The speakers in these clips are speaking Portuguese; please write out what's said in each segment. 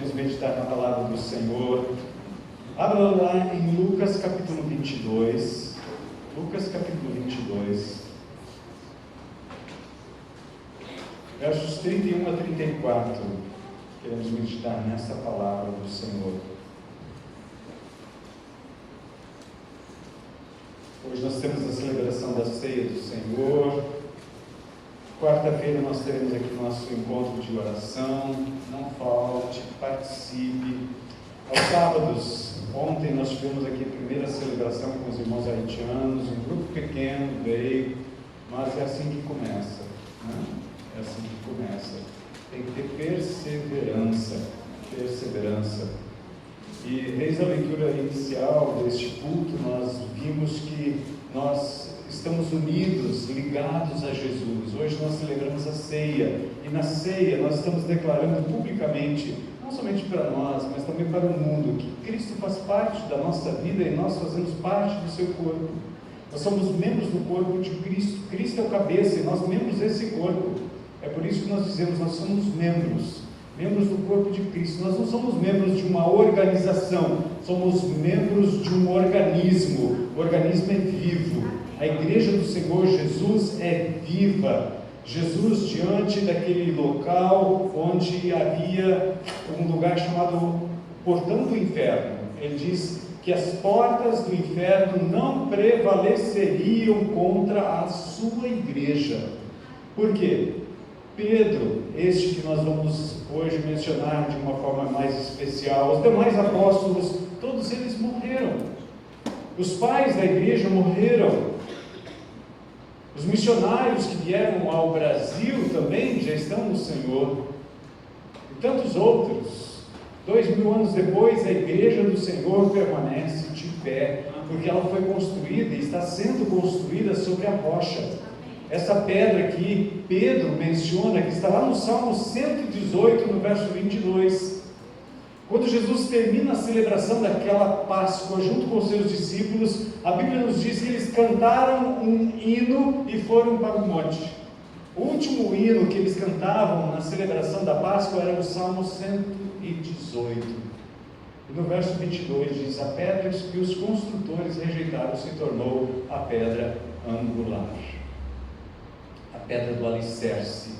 iremos meditar na palavra do Senhor. Abra lá em Lucas capítulo 22. Lucas capítulo 22. Versos 31 a 34. Queremos meditar nessa palavra do Senhor. Hoje nós temos a celebração da ceia do Senhor. Quarta-feira nós teremos aqui nosso encontro de oração. Não falte, participe. Aos sábados, ontem nós tivemos aqui a primeira celebração com os irmãos haitianos. Um grupo pequeno veio, mas é assim que começa, né? É assim que começa. Tem que ter perseverança. E desde a leitura inicial deste culto, nós vimos que nós estamos unidos, ligados a Jesus. Hoje nós celebramos a ceia, e na ceia nós estamos declarando publicamente, não somente para nós, mas também para o mundo, que Cristo faz parte da nossa vida e nós fazemos parte do seu corpo. Nós somos membros do corpo de Cristo. Cristo é o cabeça e nós membros desse corpo. É por isso que nós dizemos, nós somos membros do corpo de Cristo. Nós não somos membros de uma organização, somos membros de um organismo. O organismo é vivo. A igreja do Senhor Jesus é viva. Jesus, diante daquele local onde havia um lugar chamado Portão do Inferno, ele diz que as portas do inferno não prevaleceriam contra a sua igreja. Por quê? Pedro, este que nós vamos hoje mencionar de uma forma mais especial, os demais apóstolos, todos eles morreram. Os pais da igreja morreram. Os missionários que vieram ao Brasil também já estão no Senhor. E tantos outros. 2000 anos depois, a igreja do Senhor permanece de pé, porque ela foi construída e está sendo construída sobre a rocha. Essa pedra que Pedro menciona, que está lá no Salmo 118, no verso 22. Quando Jesus termina a celebração daquela Páscoa junto com os seus discípulos, a Bíblia nos diz que eles cantaram um hino e foram para o monte. O último hino que eles cantavam na celebração da Páscoa era o Salmo 118. E no verso 22 diz: a pedra que os construtores rejeitaram se tornou a pedra angular, a pedra do alicerce.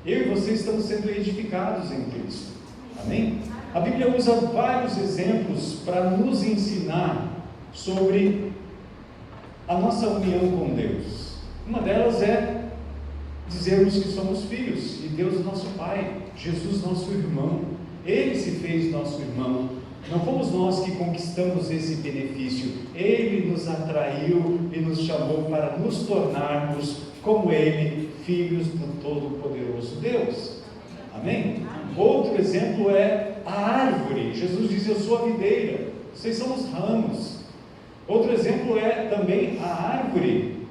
Eu e você estamos sendo edificados em Cristo. Amém? A Bíblia usa vários exemplos para nos ensinar sobre a nossa união com Deus. Uma delas é dizermos que somos filhos, e Deus nosso Pai, Jesus nosso irmão. Ele se fez nosso irmão. Não fomos nós que conquistamos esse benefício. Ele nos atraiu e nos chamou para nos tornarmos, como Ele, filhos do Todo-Poderoso Deus. Amém? Outro exemplo é a árvore. Jesus diz: eu sou a videira, vocês são os ramos. Outro exemplo é também a árvore.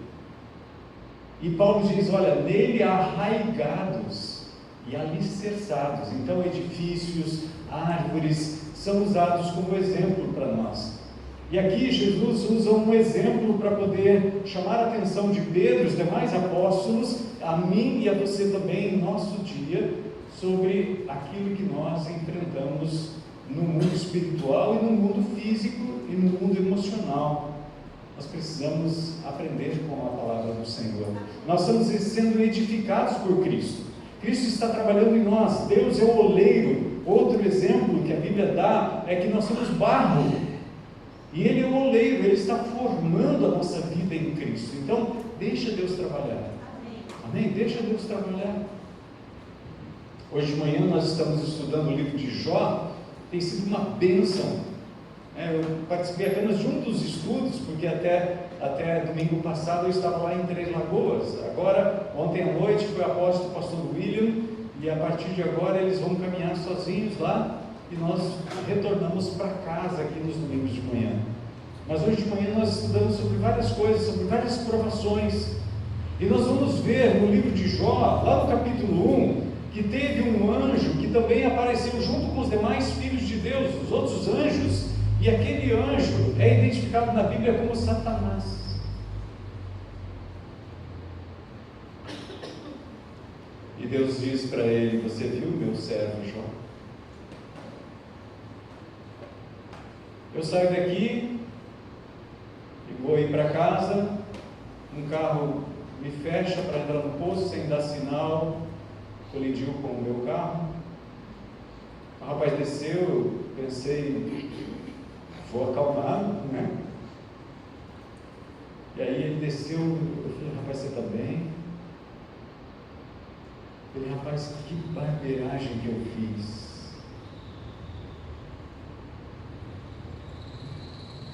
E Paulo diz: olha, nele arraigados e alicerçados. Então edifícios, árvores são usados como exemplo para nós. E aqui Jesus usa um exemplo para poder chamar a atenção de Pedro, os demais apóstolos, a mim e a você também, em nosso dia, sobre aquilo que nós enfrentamos no mundo espiritual e no mundo físico e no mundo emocional. Nós precisamos aprender com a palavra do Senhor. Nós estamos sendo edificados por Cristo. Cristo está trabalhando em nós. Deus é o oleiro. Outro exemplo que a Bíblia dá é que nós somos barro. E Ele é o oleiro. Ele está formando a nossa vida em Cristo. Então, deixa Deus trabalhar. Amém? Deixa Deus trabalhar. Hoje de manhã nós estamos estudando o livro de Jó. Tem sido uma bênção. Eu participei apenas de um dos estudos, porque até domingo passado eu estava lá em Três Lagoas. Agora, ontem à noite, foi apóstolo o pastor William, e a partir de agora eles vão caminhar sozinhos lá, e nós retornamos para casa aqui nos domingos de manhã. Mas hoje de manhã nós estudamos sobre várias coisas, sobre várias provações, e nós vamos ver no livro de Jó, lá no capítulo 1, que teve um anjo que também apareceu junto com os demais filhos de Deus, os outros anjos, e aquele anjo é identificado na Bíblia como Satanás. E Deus diz para ele: você viu meu servo Jó? Eu saio daqui e vou ir para casa, um carro me fecha para entrar no posto sem dar sinal, colidiu com o meu carro. O rapaz desceu, eu pensei, vou acalmar, né? E aí ele desceu, eu falei, rapaz, você está bem? Ele, rapaz, que barbeiragem que eu fiz.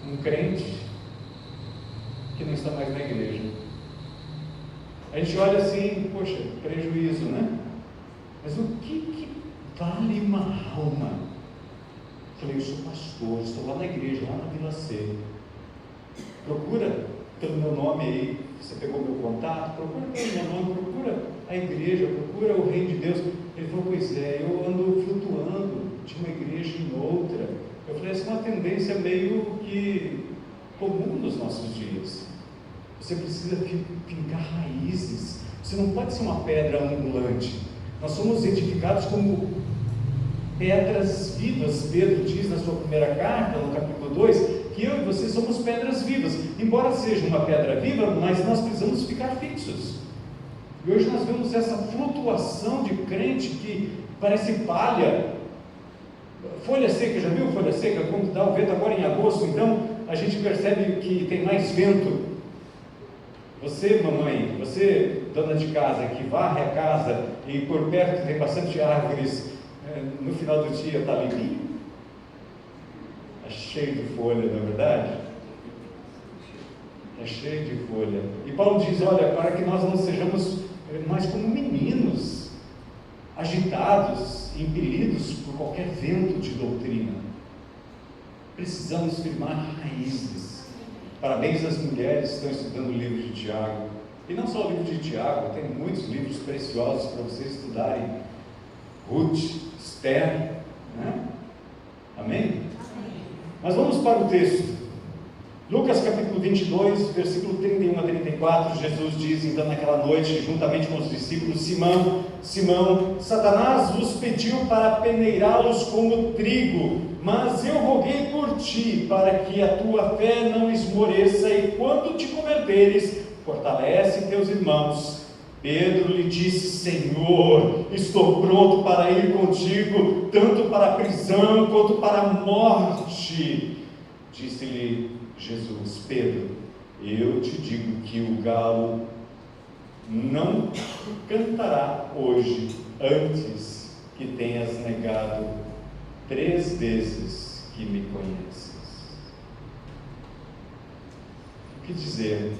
Um crente que não está mais na igreja. A gente olha assim, poxa, prejuízo, né? Mas o que vale uma alma? Eu falei, eu sou pastor, estou lá na igreja, lá na Vila C. Procura pelo meu nome aí, você pegou meu contato, procura pelo meu nome, procura a igreja, procura o reino de Deus. Ele falou, pois é, eu ando flutuando de uma igreja em outra. Eu falei, essa é uma tendência meio que comum nos nossos dias. Você precisa fincar raízes. Você não pode ser uma pedra ambulante. Nós somos edificados como pedras vivas. Pedro diz na sua primeira carta, no capítulo 2, que eu e você somos pedras vivas. Embora seja uma pedra viva, mas nós precisamos ficar fixos. E hoje nós vemos essa flutuação de crente que parece palha. Folha seca, já viu folha seca? Quando dá o vento agora em agosto, então a gente percebe que tem mais vento. Você, mamãe, você, dona de casa, que varre a casa e por perto tem bastante árvores, no final do dia está limpinho? Está cheio de folha, não é verdade? Está cheio de folha. E Paulo diz, olha, para que nós não sejamos mais como meninos, agitados, impelidos por qualquer vento de doutrina. Precisamos firmar raízes. Parabéns às mulheres que estão estudando o livro de Tiago. E não só o livro de Tiago, tem muitos livros preciosos para vocês estudarem. Ruth, Esther, né? Amém? Amém? Mas vamos para o texto. Lucas capítulo 22, versículo 31 a 34, Jesus diz, então naquela noite, juntamente com os discípulos, Simão, Simão, Satanás vos pediu para peneirá-los como trigo, mas eu roguei por ti, para que a tua fé não esmoreça, e quando te converteres, fortalece teus irmãos. Pedro lhe disse, Senhor, estou pronto para ir contigo, tanto para a prisão, quanto para a morte. Disse-lhe Jesus, Pedro, eu te digo que o galo não cantará hoje, antes que tenhas negado 3 vezes que me conheces. O que dizer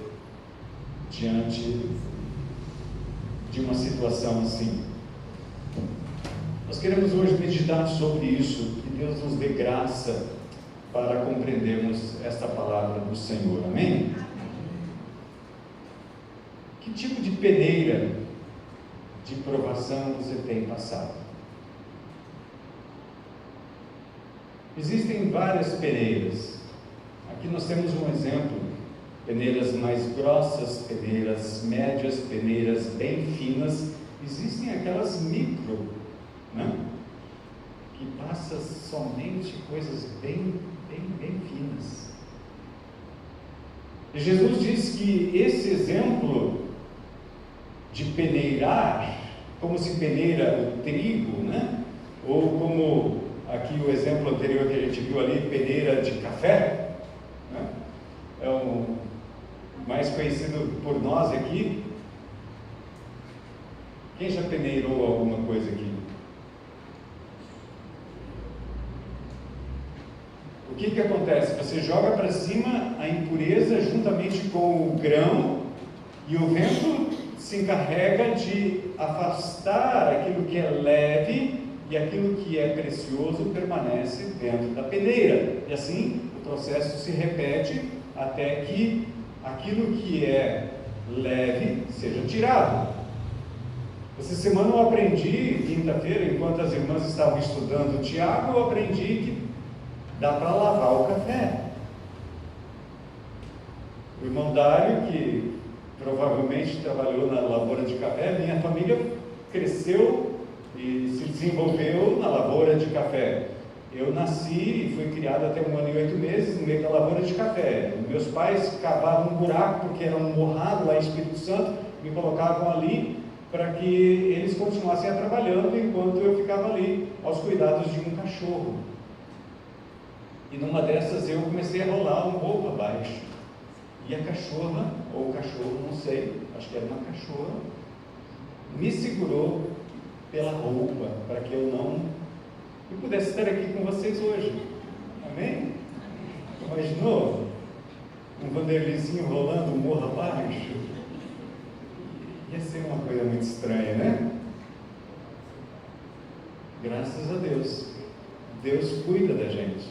diante de uma situação assim? Nós queremos hoje meditar sobre isso, que Deus nos dê graça para compreendermos esta palavra do Senhor, amém? Que tipo de peneira de provação você tem passado? Existem várias peneiras. Aqui nós temos um exemplo: peneiras mais grossas, peneiras médias, peneiras bem finas. Existem aquelas micro, né? Que passa somente coisas bem finas. E Jesus diz que esse exemplo de peneirar, como se peneira o trigo, né? Ou como aqui o exemplo anterior que a gente viu ali, peneira de café, né? É o mais conhecido por nós aqui. Quem já peneirou alguma coisa aqui? O que acontece? Você joga para cima a impureza juntamente com o grão, e o vento se encarrega de afastar aquilo que é leve, e aquilo que é precioso permanece dentro da peneira. E assim o processo se repete até que aquilo que é leve seja tirado. Essa semana eu aprendi, quinta-feira, enquanto as irmãs estavam estudando Tiago, eu aprendi que dá para lavar o café. O irmão Dário, que provavelmente trabalhou na lavoura de café, minha família cresceu e se desenvolveu na lavoura de café. Eu nasci e fui criado até 1 ano e 8 meses no meio da lavoura de café. Meus pais cavavam um buraco, porque era um morrado lá em Espírito Santo, me colocavam ali para que eles continuassem trabalhando enquanto eu ficava ali aos cuidados de um cachorro. E numa dessas eu comecei a rolar um pouco abaixo. E a cachorra, ou o cachorro, não sei, acho que era uma cachorra, me segurou pela roupa para que eu pudesse estar aqui com vocês hoje. Amém? Imaginou? Um Vanderlizinho rolando um morro abaixo? Ia ser uma coisa muito estranha, né? Graças a Deus. Deus cuida da gente.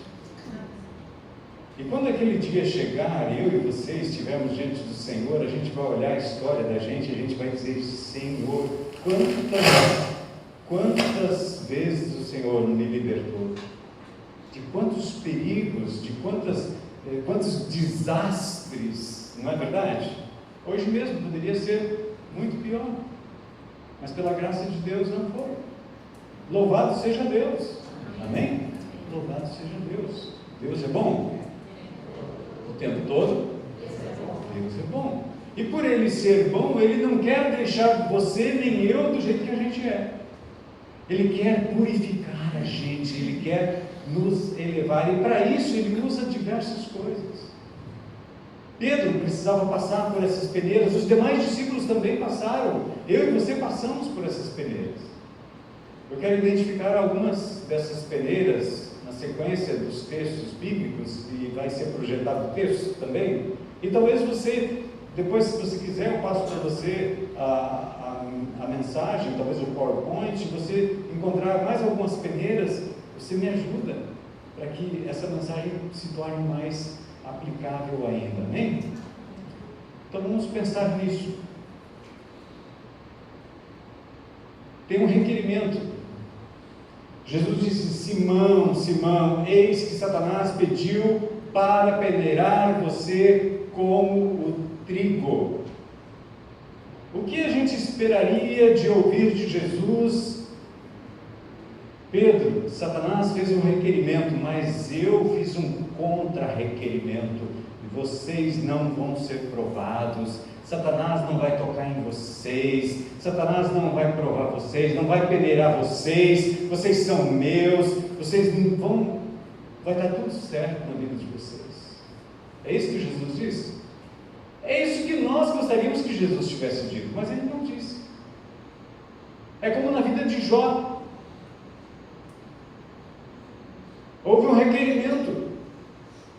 E quando aquele dia chegar, eu e você estivermos diante do Senhor, a gente vai olhar a história da gente e a gente vai dizer: Senhor, quantas vezes o Senhor me libertou? De quantos perigos, de quantos desastres, não é verdade? Hoje mesmo poderia ser muito pior, mas pela graça de Deus não foi. Louvado seja Deus. Amém? Louvado seja Deus. Deus é bom o tempo todo. Deus é bom. E por Ele ser bom, Ele não quer deixar você nem eu do jeito que a gente é. Ele quer purificar a gente, Ele quer nos elevar, e para isso Ele usa diversas coisas. Pedro precisava passar por essas peneiras, os demais discípulos também passaram, eu e você passamos por essas peneiras. Eu quero identificar algumas dessas peneiras na sequência dos textos bíblicos, e vai ser projetado o texto também, e talvez você, depois, se você quiser, eu passo para você a mensagem, talvez o PowerPoint, você encontrar mais algumas peneiras, você me ajuda para que essa mensagem se torne mais aplicável ainda, amém? Então vamos pensar nisso. Tem um requerimento. Jesus disse: Simão, Simão, eis que Satanás pediu para peneirar você como o trigo. O que a gente esperaria de ouvir de Jesus? Pedro, Satanás fez um requerimento, mas eu fiz um contra-requerimento. Vocês não vão ser provados. Satanás não vai tocar em vocês. Satanás não vai provar vocês, não vai peneirar vocês. Vocês são meus. Vocês não vão. Vai dar tudo certo na vida de vocês. É isso que Jesus disse? É isso que nós gostaríamos que Jesus tivesse dito, mas Ele não disse. É como na vida de Jó. Houve um requerimento.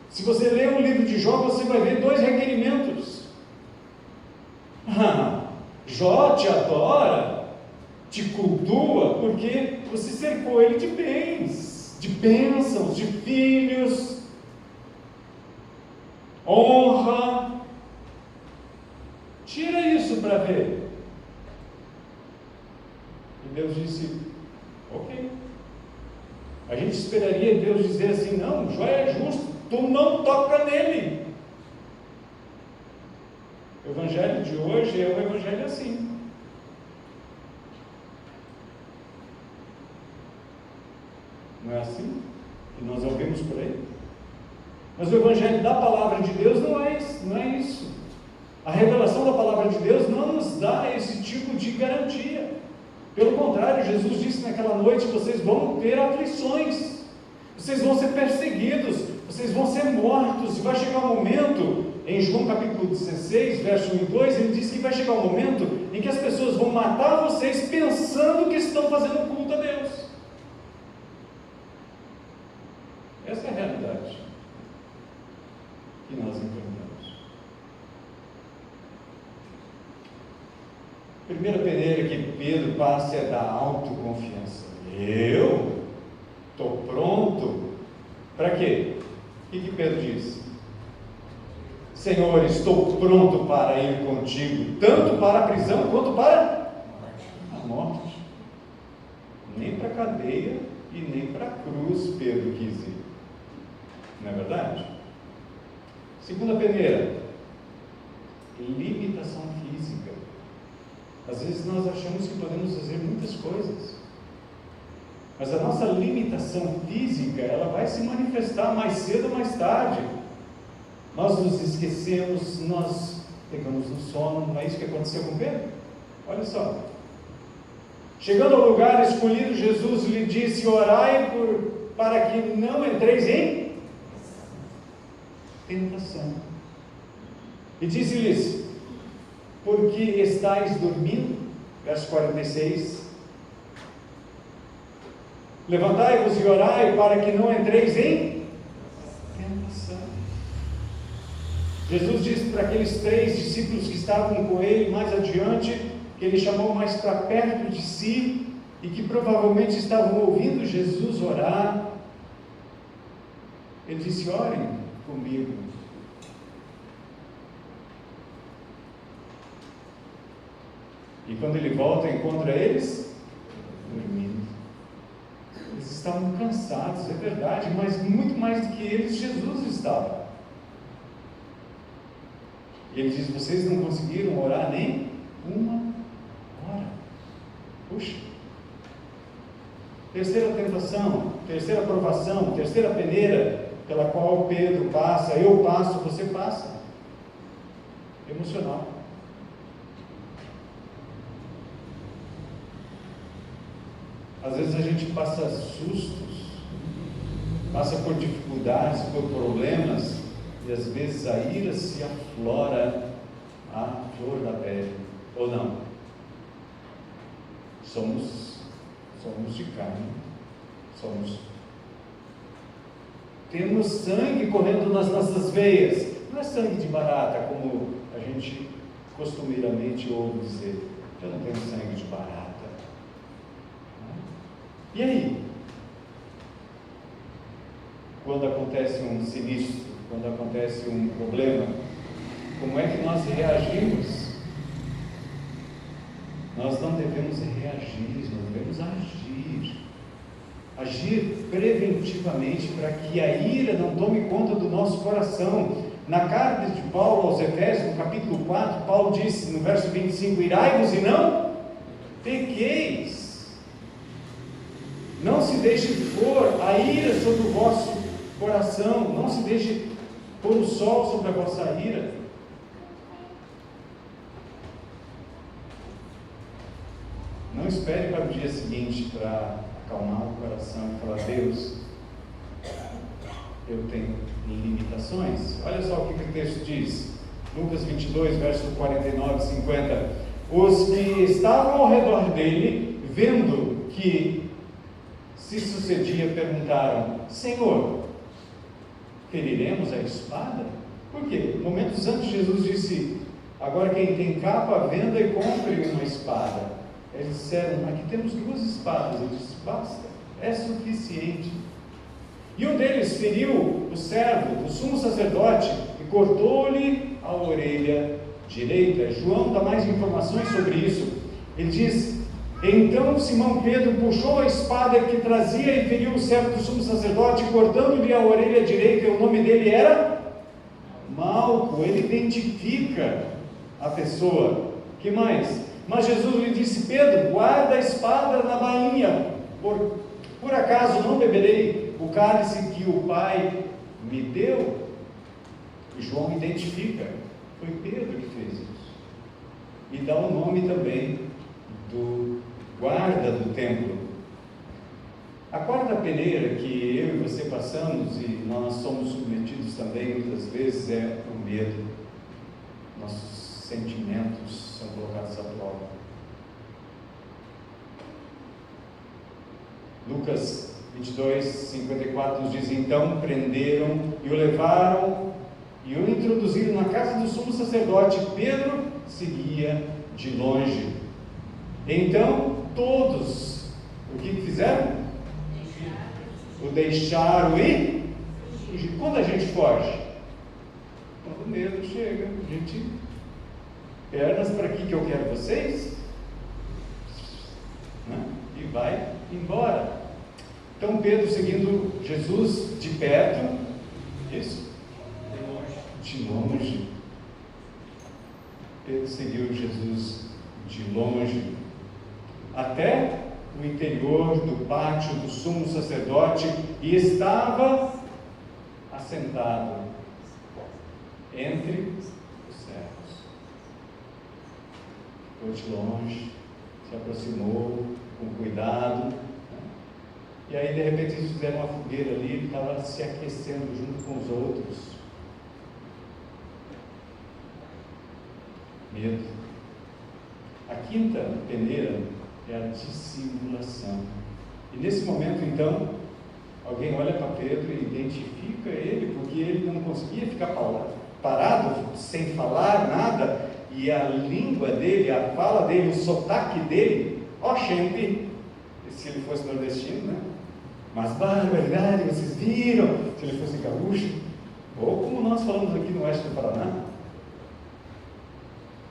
Se você ler o livro de Jó, você vai ver 2 requerimentos. Jó te adora, te cultua, porque você cercou ele de bens, de bênçãos, de filhos, honra. Tira isso para ver. E Deus disse: ok. A gente esperaria Deus dizer assim: não, Jó é justo, tu não toca nele. O evangelho de hoje é um evangelho assim. Não é assim que nós ouvimos por aí? Mas o evangelho da palavra de Deus não é isso. A revelação da palavra de Deus não nos dá esse tipo de garantia. Pelo contrário, Jesus disse naquela noite: vocês vão ter aflições, vocês vão ser perseguidos, vocês vão ser mortos, e vai chegar um momento, em João capítulo 16, verso 1 e 2, ele diz que vai chegar um momento em que as pessoas vão matar vocês pensando que estão fazendo culto a Deus. Essa é a realidade que nós enfrentamos. A primeira peneira que Pedro passa é da autoconfiança. Eu estou pronto. Para quê? O que Pedro diz? Senhor, estou pronto para ir contigo, tanto para a prisão quanto para a morte. Nem para a cadeia e nem para a cruz Pedro quis ir. Não é verdade? Segunda peneira, limitação física. Às vezes nós achamos que podemos fazer muitas coisas. Mas a nossa limitação física, ela vai se manifestar mais cedo ou mais tarde. Nós nos esquecemos, nós pegamos no sono. Não é isso que aconteceu com Pedro? Olha só. Chegando ao lugar escolhido, Jesus lhe disse: orai para que não entreis em tentação. E disse-lhes: porque estáis dormindo? Verso 46. Levantai-vos e orai para que não entreis em tentação. Jesus disse para aqueles 3 discípulos que estavam com ele mais adiante, que ele chamou mais para perto de si, e que provavelmente estavam ouvindo Jesus orar. Ele disse: orem comigo. E quando ele volta, encontra eles dormindo. Eles estavam cansados, é verdade, mas muito mais do que eles, Jesus estava. E ele diz: vocês não conseguiram orar nem uma hora. Puxa. Terceira tentação, terceira provação, terceira peneira pela qual Pedro passa, eu passo, você passa. Emocional. Às vezes a gente passa sustos, passa por dificuldades, por problemas, e às vezes a ira se aflora à flor da pele, ou não? Somos de carne, temos sangue correndo nas nossas veias. Não é sangue de barata, como a gente costumeiramente ouve dizer. Eu não tenho sangue de barata. E aí? Quando acontece um sinistro, quando acontece um problema, como é que nós reagimos? Nós não devemos reagir, nós devemos agir. Agir preventivamente para que a ira não tome conta do nosso coração. Na carta de Paulo aos Efésios, no capítulo 4, Paulo disse no verso 25: irai-vos e não pequeis. Não se deixe pôr a ira sobre o vosso coração, não se deixe pôr o sol sobre a vossa ira. Não espere para o dia seguinte para acalmar o coração e falar: Deus, eu tenho limitações. Olha só o que o texto diz, Lucas 22, versos 49 e 50. Os que estavam ao redor dele, vendo que se sucedia, perguntaram: Senhor, feriremos a espada? Por quê? Momentos antes Jesus disse: agora quem tem capa, venda e compre uma espada. Eles disseram: aqui temos 2 espadas. Ele disse: basta, é suficiente. E um deles feriu o servo do sumo sacerdote e cortou-lhe a orelha direita. João dá mais informações sobre isso. Ele diz: então Simão Pedro puxou a espada que trazia e feriu o servo do sumo sacerdote, cortando-lhe a orelha direita. E o nome dele era Malco. Ele identifica a pessoa. Que mais? Mas Jesus lhe disse: Pedro, guarda a espada na bainha. Por acaso não beberei o cálice que o Pai me deu? E João identifica: foi Pedro que fez isso. E dá o nome também do guarda do templo. A quarta peneira que eu e você passamos, e nós somos submetidos também muitas vezes, é o medo. Nossos sentimentos são colocados à prova. Lucas 22, 54 nos diz: então prenderam e o levaram e o introduziram na casa do sumo sacerdote. Pedro seguia de longe. Então todos, o que fizeram? O deixaram e fugir. Quando a gente foge? Quando o medo chega, a gente... pernas para aqui que eu quero vocês, né? E vai embora. Então Pedro seguindo Jesus de perto, isso, de longe. Pedro seguiu Jesus de longe, até o interior do pátio do sumo sacerdote e estava assentado entre os servos. Ficou de longe, se aproximou com cuidado, e aí de repente eles fizeram uma fogueira ali, ele estava se aquecendo junto com os outros. Medo. A quinta peneira é a dissimulação. E nesse momento então, alguém olha para Pedro e identifica ele, porque ele não conseguia ficar parado, sem falar nada, e a língua dele, a fala dele, o sotaque dele, gente, se ele fosse nordestino, né? Mas barbaridade, vocês viram? Se ele fosse gaúcho, ou como nós falamos aqui no oeste do Paraná,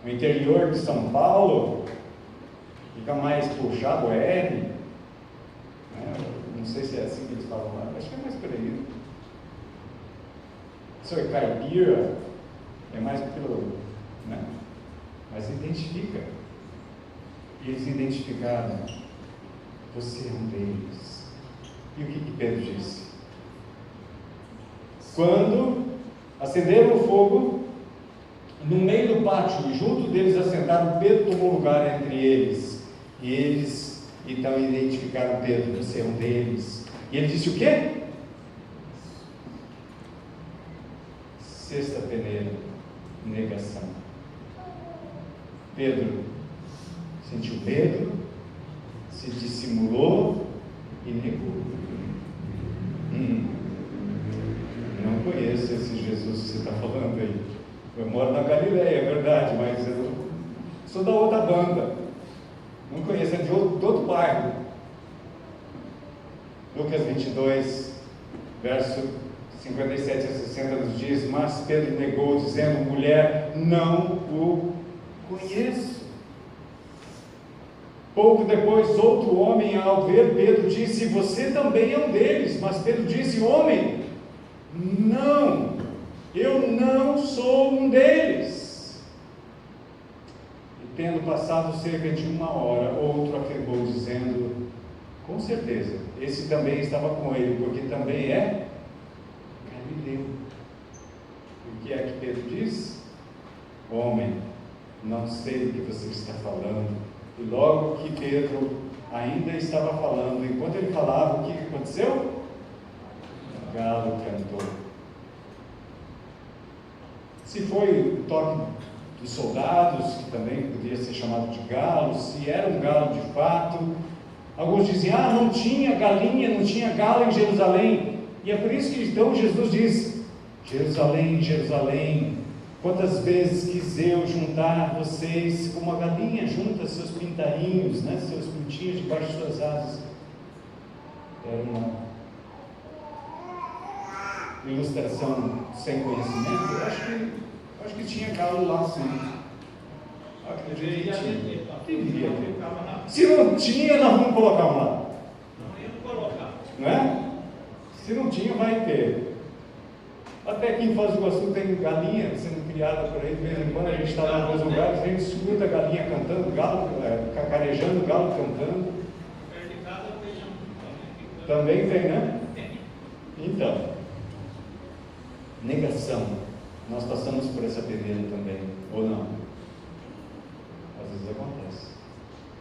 no interior de São Paulo, fica mais puxado o R, né? Não sei se é assim que eles falam lá, acho que é mais por aí. Se é caipira, é mais pelo, né? Mas identifica. E eles identificaram: você é um deles. E o que Pedro disse? Quando acenderam o fogo no meio do pátio e junto deles assentaram, Pedro tomou lugar entre eles. E eles então identificaram Pedro: você é um deles. E ele disse o quê? Sexta peneira, negação. Pedro sentiu medo, se dissimulou e negou. Não conheço esse Jesus que você está falando aí. Eu moro na Galileia, é verdade, mas eu sou da outra banda. Não conheço, é de outro bairro. Lucas 22, verso 57 a 60 nos diz: mas Pedro negou, dizendo: mulher, não o conheço. Pouco depois, outro homem, ao ver Pedro, disse: você também é um deles. Mas Pedro disse: homem, não, eu não sou um deles. E tendo passado cerca de 1 hora, outro afirmou, dizendo: com certeza, esse também estava com ele, porque também é Galileu. O que é que Pedro diz? Homem, não sei o que você está falando. E logo que Pedro ainda estava falando, enquanto ele falava, o que aconteceu? O galo cantou. Se foi o toque dos soldados, que também podia ser chamado de galo, se era um galo de fato, alguns diziam: não tinha galinha, não tinha galo em Jerusalém. E é por isso que então Jesus diz: Jerusalém, Jerusalém, quantas vezes quis eu juntar vocês como a galinha junta seus pintainhos, né, seus pintinhos debaixo de suas asas. Era uma ilustração sem conhecimento. Eu acho que tinha galo lá sim. Acredito que deveria ter. Se não tinha, nós vamos colocar um lá. Não ia colocar. Não é? Se não tinha, vai ter. Até aqui em Foz do Iguaçu tem galinha sendo criada por aí, de vez em quando a gente está lá nos lugares, a gente escuta a galinha cantando, galo cacarejando, galo cantando. Perto de casa feijão. Também tem, né? Então, negação. Nós passamos por essa peneira também, ou não? Às vezes acontece.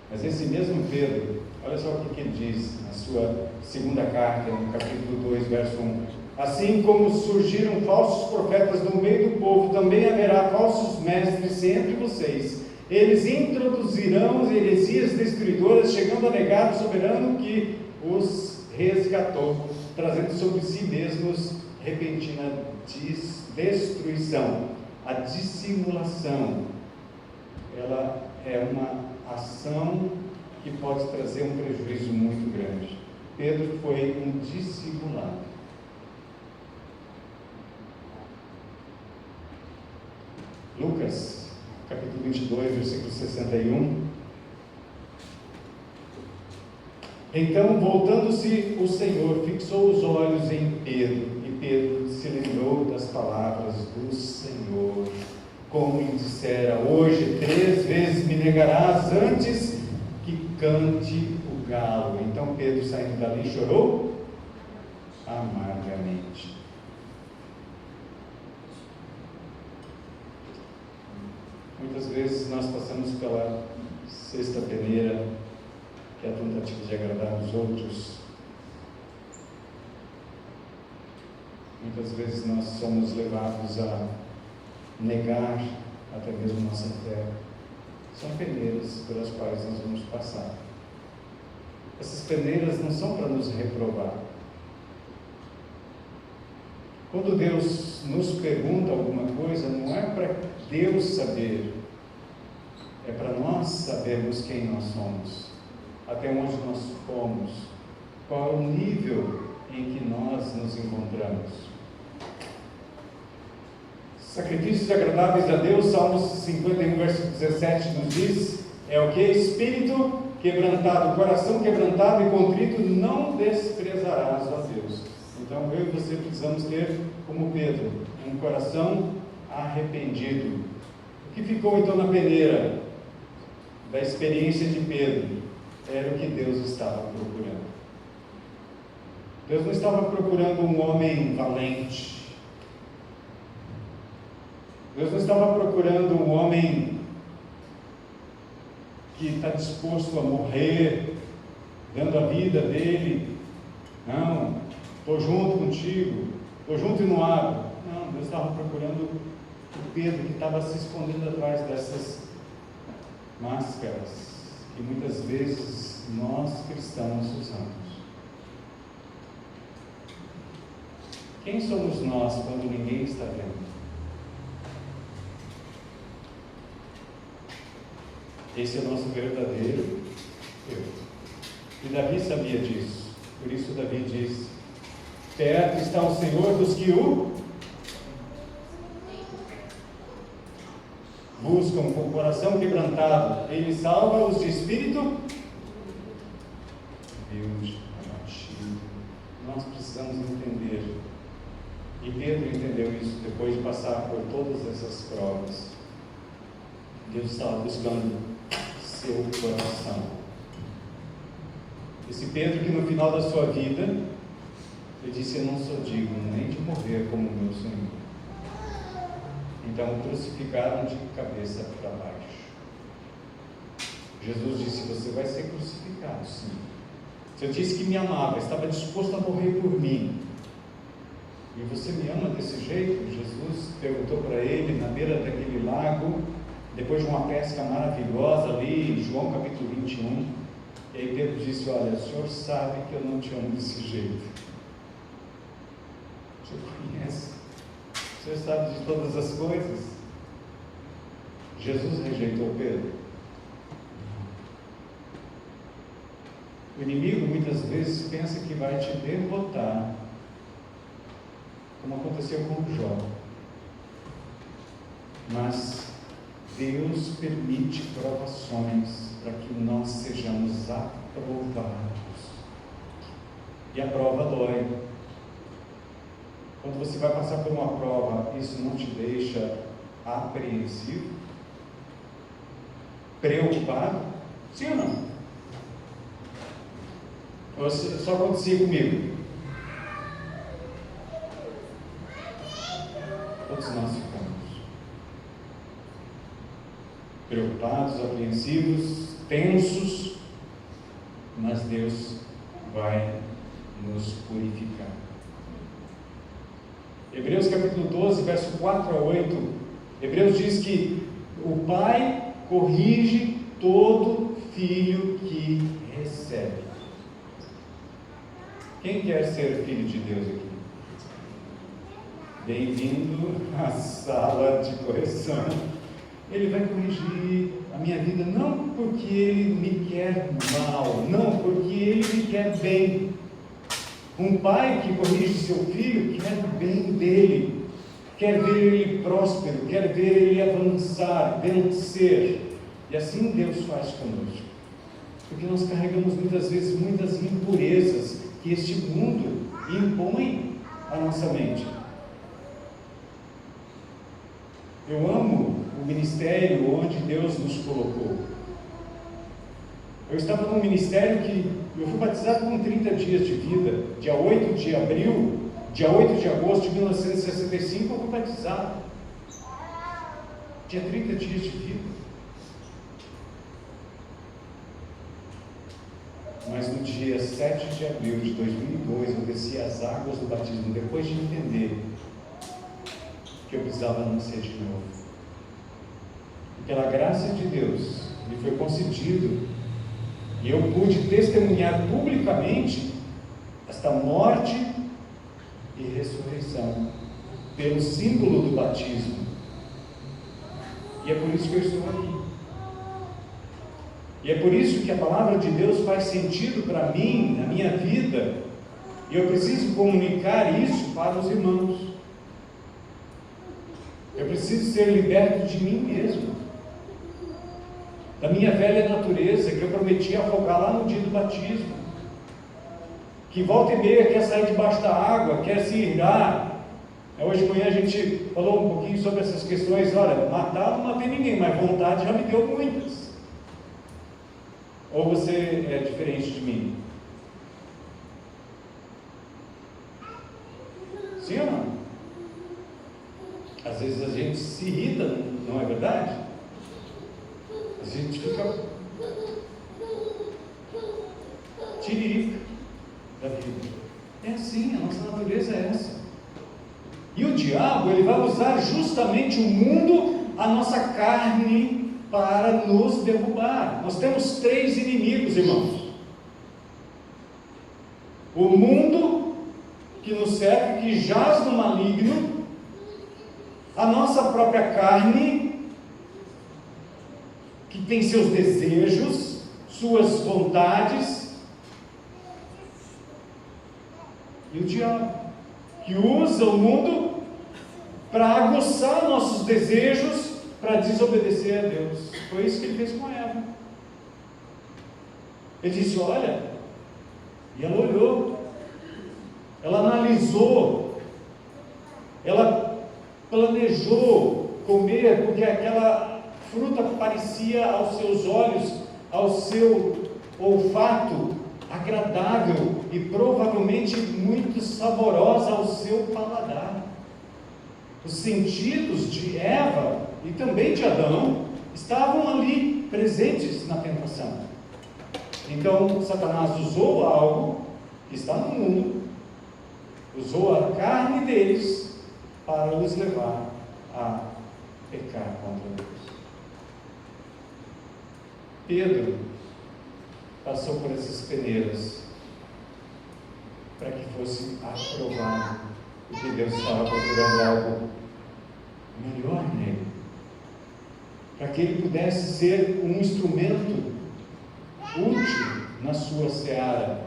Mas esse mesmo Pedro, olha só o que ele diz na sua segunda carta, no capítulo 2, verso 1. Assim como surgiram falsos profetas no meio do povo, também haverá falsos mestres entre vocês. Eles introduzirão heresias destruidoras, chegando a negar o soberano que os resgatou, trazendo sobre si mesmos repentina destruição. A dissimulação, ela é uma ação que pode trazer um prejuízo muito grande. Pedro foi um dissimulado. Lucas, capítulo 22, versículo 61. Então, voltando-se o Senhor, fixou os olhos em Pedro, e Pedro se lembrou das palavras do Senhor, como lhe dissera: hoje 3 vezes me negarás antes que cante o galo. Pedro, saindo dali, chorou amargamente. Muitas vezes nós passamos pela sexta peneira, que é a tentativa de agradar os outros. Muitas vezes nós somos levados a negar até mesmo nossa fé. São peneiras pelas quais nós vamos passar. Essas peneiras não são para nos reprovar. Quando Deus nos pergunta alguma coisa, não é para Deus saber, é para nós sabermos quem nós somos, até onde nós fomos, qual é o nível em que nós nos encontramos. Sacrifícios agradáveis a Deus, Salmos 51, verso 17 nos diz, é o que? Espírito quebrantado, coração quebrantado e contrito não desprezarás, ó Deus. Então eu e você precisamos ter, como Pedro, um coração arrependido. O que ficou então na peneira da experiência de Pedro era o que Deus estava procurando. Deus não estava procurando um homem valente. Deus não estava procurando um homem que está disposto a morrer, dando a vida dele. Não, estou junto contigo, estou junto e não abro. Não, Deus estava procurando o Pedro que estava se escondendo atrás dessas máscaras que muitas vezes nós cristãos usamos. Quem somos nós quando ninguém está vendo? Esse é o nosso verdadeiro eu. E Davi sabia disso. Por isso Davi diz: perto está o Senhor dos que o buscam com o coração quebrantado. Ele salva os de espírito humilde, abatido. Nós precisamos entender. E Pedro entendeu isso depois de passar por todas essas provas. Deus estava buscando seu coração. Esse Pedro que no final da sua vida, ele disse: eu não sou digno nem de morrer como meu Senhor. Então o crucificaram de cabeça para baixo. Jesus disse: você vai ser crucificado, sim. Se eu disse que me amava, estava disposto a morrer por mim, e você me ama desse jeito? Jesus perguntou para ele na beira daquele lago, depois de uma pesca maravilhosa ali, em João capítulo 21, e aí Pedro disse: olha, o Senhor sabe que eu não te amo desse jeito. O Senhor conhece, o Senhor sabe de todas as coisas. Jesus rejeitou Pedro? O inimigo muitas vezes pensa que vai te derrotar, como aconteceu com Jó. Mas Deus permite provações para que nós sejamos aprovados. E a prova dói. Quando você vai passar por uma prova, isso não te deixa apreensivo? Preocupado? Sim ou não? Ou só acontecia comigo? Todos nós ficamos preocupados, apreensivos, tensos, mas Deus vai nos purificar. Hebreus capítulo 12, verso 4 a 8, Hebreus diz que o Pai corrige todo filho que recebe. Quem quer ser filho de Deus aqui? Bem-vindo à sala de correção. Ele vai corrigir a minha vida, não porque Ele me quer mal, não, porque Ele me quer bem. Um pai que corrige seu filho quer o bem dele, quer ver ele próspero, quer ver ele avançar, vencer. E assim Deus faz conosco. Porque nós carregamos muitas vezes muitas impurezas que este mundo impõe à nossa mente. Eu amo o ministério onde Deus nos colocou. Eu estava num ministério que Eu fui batizado com 30 dias de vida. Dia 8 de agosto de 1965, eu fui batizado. Tinha 30 dias de vida. Mas no dia 7 de abril de 2002, eu desci as águas do batismo, depois de entender que eu precisava nascer de novo. E pela graça de Deus, me foi concedido, e eu pude testemunhar publicamente esta morte e ressurreição, pelo símbolo do batismo. E é por isso que eu estou aqui. E é por isso que a palavra de Deus faz sentido para mim, na minha vida, e eu preciso comunicar isso para os irmãos. Eu preciso ser liberto de mim mesmo, da minha velha natureza, que eu prometi afogar lá no dia do batismo, que volta e meia quer sair debaixo da água, quer se irar. Hoje de manhã a gente falou um pouquinho sobre essas questões. Olha, matar não matei ninguém, mas vontade já me deu muitas. Ou você é diferente de mim? Sim ou não? Às vezes a gente se irrita, não é verdade? A gente fica tiririca da vida. É assim, a nossa natureza é essa. E o diabo, ele vai usar justamente o mundo, a nossa carne, para nos derrubar. Nós temos 3 inimigos, irmãos: o mundo que nos serve, que jaz no maligno, a nossa própria carne, que tem seus desejos, suas vontades, e o diabo, que usa o mundo para aguçar nossos desejos, para desobedecer a Deus. Foi isso que ele fez com Eva. Ele disse: olha, e ela olhou, ela analisou, ela planejou comer, porque aquela fruta parecia aos seus olhos, ao seu olfato, agradável e provavelmente muito saborosa ao seu paladar. Os sentidos de Eva e também de Adão estavam ali presentes na tentação. Então Satanás usou algo que está no mundo, usou a carne deles para os levar a pecar contra Deus. Pedro passou por essas peneiras para que fosse aprovado, porque Deus estava procurando algo melhor nele, para que ele pudesse ser um instrumento útil na sua seara.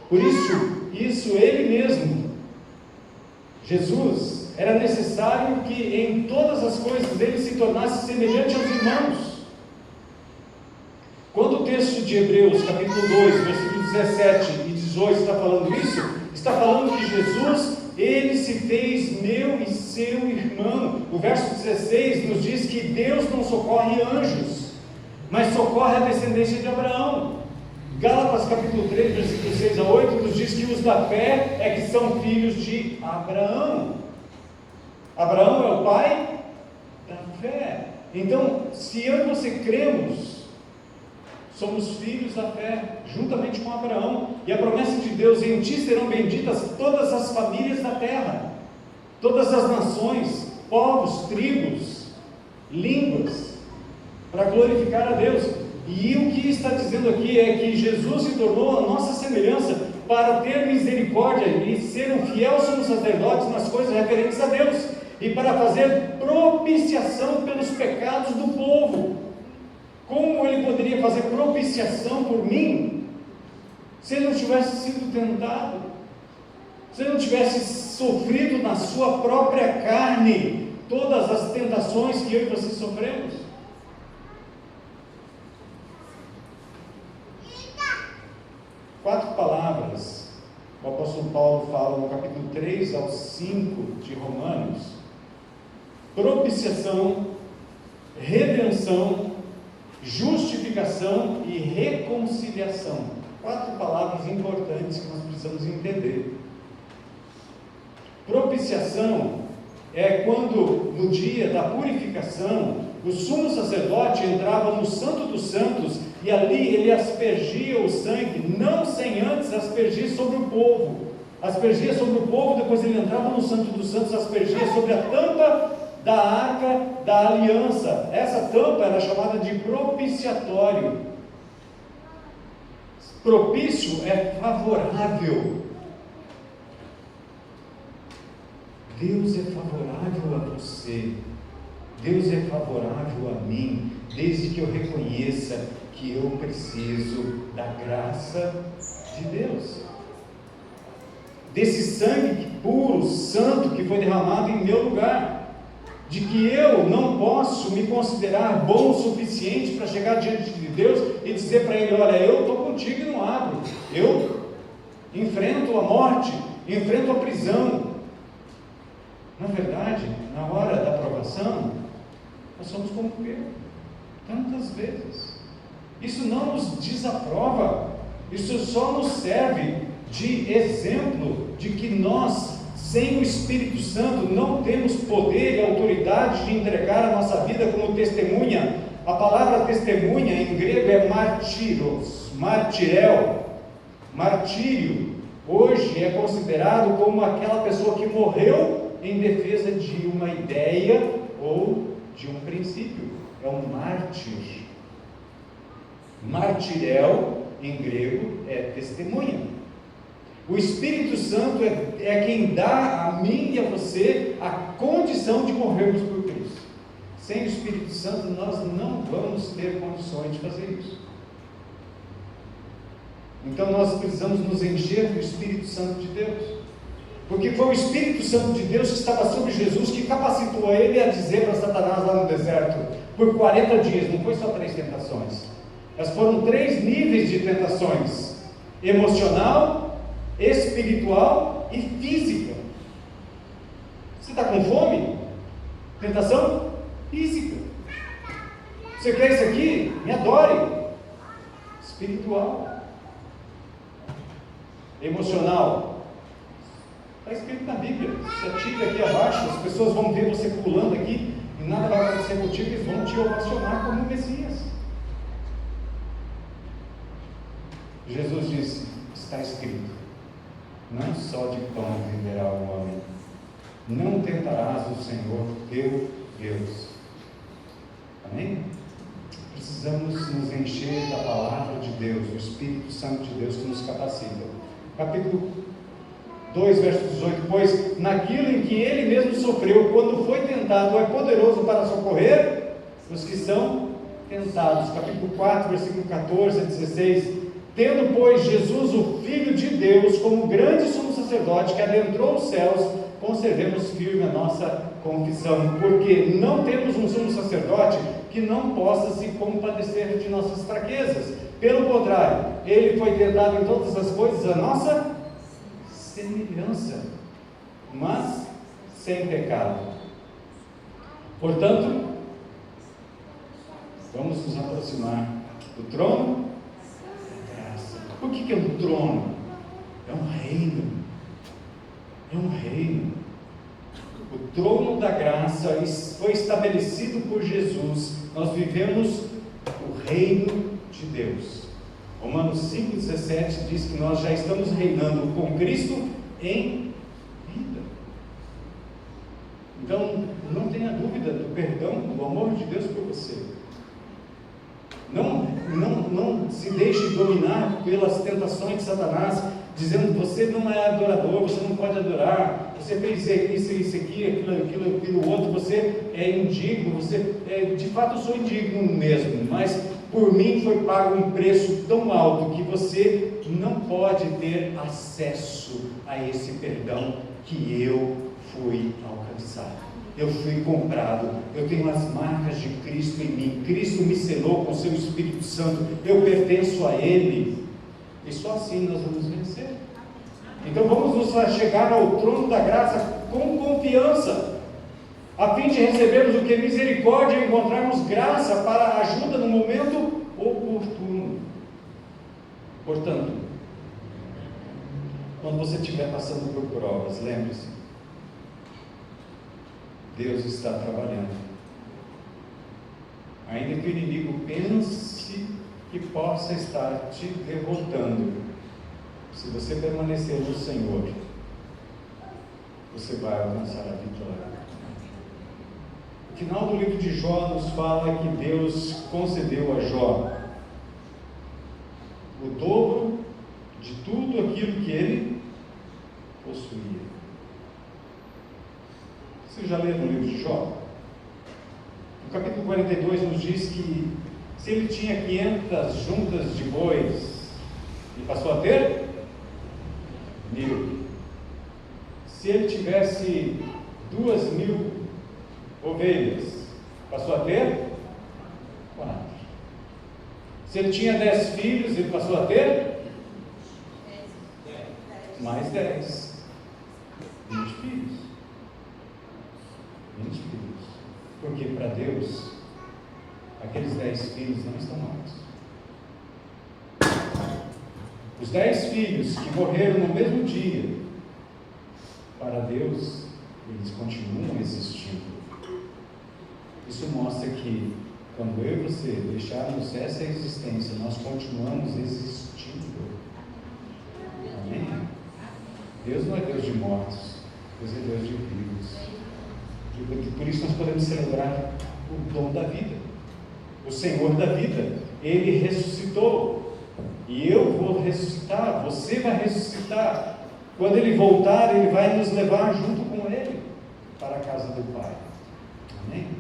Por isso ele mesmo, Jesus, era necessário que em todas as coisas ele se tornasse semelhante aos irmãos. Quando o texto de Hebreus, capítulo 2, versículos 17 e 18 está falando isso, está falando que Jesus, ele se fez meu e seu irmão. O verso 16 nos diz que Deus não socorre anjos, mas socorre a descendência de Abraão. Gálatas capítulo 3, versículos 6 a 8 nos diz que os da fé é que são filhos de Abraão. Abraão é o pai da fé. Então, se eu e você cremos, somos filhos da fé, juntamente com Abraão. E a promessa de Deus: em ti serão benditas todas as famílias da terra, todas as nações, povos, tribos, línguas, para glorificar a Deus. E o que está dizendo aqui é que Jesus se tornou a nossa semelhança para ter misericórdia e ser um fiel sumo sacerdote nas coisas referentes a Deus, e para fazer propiciação pelos pecados do povo. Como ele poderia fazer propiciação por mim, se ele não tivesse sido tentado, se ele não tivesse sofrido na sua própria carne todas as tentações que eu e você sofremos? Quatro palavras o apóstolo Paulo fala no capítulo 3 ao 5 de Romanos: propiciação, redenção, justificação e reconciliação. 4 palavras importantes que nós precisamos entender. Propiciação é quando, no dia da purificação, o sumo sacerdote entrava no Santo dos Santos e ali ele aspergia o sangue, não sem antes aspergir sobre o povo. Aspergia sobre o povo, depois ele entrava no Santo dos Santos, aspergia sobre a tampa da arca da aliança. Essa tampa era chamada de propiciatório. Propício é favorável. Deus é favorável a você. Deus é favorável a mim, desde que eu reconheça que eu preciso da graça de Deus. Desse sangue puro, santo, que foi derramado em meu lugar. De que eu não posso me considerar bom o suficiente para chegar diante de Deus e dizer para Ele: olha, eu estou contigo e não abro. Eu enfrento a morte, enfrento a prisão. Na verdade, na hora da provação, nós somos como Pedro, tantas vezes. Isso não nos desaprova, isso só nos serve de exemplo de que nós, sem o Espírito Santo, não temos poder e autoridade de entregar a nossa vida como testemunha. A palavra testemunha em grego é martíros, martirel, martírio. Hoje é considerado como aquela pessoa que morreu em defesa de uma ideia ou de um princípio. É um mártir. Martirel em grego é testemunha. O Espírito Santo é quem dá a mim e a você a condição de morrermos por Cristo. Sem o Espírito Santo nós não vamos ter condições de fazer isso. Então nós precisamos nos encher do Espírito Santo de Deus. Porque foi o Espírito Santo de Deus que estava sobre Jesus que capacitou ele a dizer para Satanás lá no deserto, por 40 dias, não foi só 3 tentações. Mas foram 3 níveis de tentações: emocional, espiritual e física. Você está com fome? Tentação física. Você quer isso aqui? Me adore. Espiritual. Emocional. Está escrito na Bíblia. Você atira aqui abaixo, as pessoas vão ver você pulando aqui e nada vai acontecer contigo, eles vão te ovacionar como Messias. Jesus disse: está escrito, não só de pão viverá o homem, não tentarás o Senhor teu Deus. Amém? Precisamos nos encher da palavra de Deus, do Espírito Santo de Deus que nos capacita. Capítulo 2, verso 18: pois naquilo em que ele mesmo sofreu, quando foi tentado, é poderoso para socorrer os que são tentados. Capítulo 4, versículo 14 a 16: tendo, pois, Jesus, o Filho de Deus, como grande sumo sacerdote que adentrou os céus, conservemos firme a nossa confissão, porque não temos um sumo sacerdote que não possa se compadecer de nossas fraquezas. Pelo contrário, ele foi tentado em todas as coisas a nossa semelhança, mas sem pecado. Portanto, vamos nos aproximar do trono da graça. O que é um trono? É um reino. É um reino. O trono da graça foi estabelecido por Jesus. Nós vivemos o reino de Deus. Romanos 5,17 diz que nós já estamos reinando com Cristo em vida. Então, não tenha dúvida do perdão, do amor de Deus por você. Não se deixe dominar pelas tentações de Satanás, dizendo que você não é adorador, você não pode adorar, você fez isso aqui, aquilo outro, você é indigno, de fato eu sou indigno mesmo, mas por mim foi pago um preço tão alto que você não pode ter acesso a esse perdão que eu fui alcançado. Eu fui comprado, eu tenho as marcas de Cristo em mim, Cristo me selou com seu Espírito Santo, eu pertenço a Ele, e só assim nós vamos vencer. Então vamos nos chegar ao trono da graça com confiança, a fim de recebermos o que é misericórdia e encontrarmos graça para a ajuda no momento oportuno. Portanto, quando você estiver passando por provas, lembre-se, Deus está trabalhando. Ainda que o inimigo pense que possa estar te derrotando, se você permanecer no Senhor, você vai alcançar a vitória. O final do livro de Jó nos fala que Deus concedeu a Jó o dobro de tudo aquilo que ele possuía. Você já leu no livro de Jó? No capítulo 42 nos diz que se ele tinha 500 juntas de bois, ele passou a ter 1000. Se ele tivesse 2000 ovelhas, passou a ter 4. Se ele tinha 10 filhos, ele passou a ter mais 10. 20 filhos. 20 filhos. Porque para Deus, aqueles 10 filhos não estão mortos. Os 10 filhos que morreram no mesmo dia, para Deus, eles continuam existindo. Isso mostra que, quando eu e você deixarmos essa existência, nós continuamos existindo. Amém? Deus não é Deus de mortos, Deus é Deus de vivos. Por isso nós podemos celebrar o dom da vida, o Senhor da vida. Ele ressuscitou, e eu vou ressuscitar, você vai ressuscitar. Quando Ele voltar, Ele vai nos levar junto com Ele para a casa do Pai. Amém?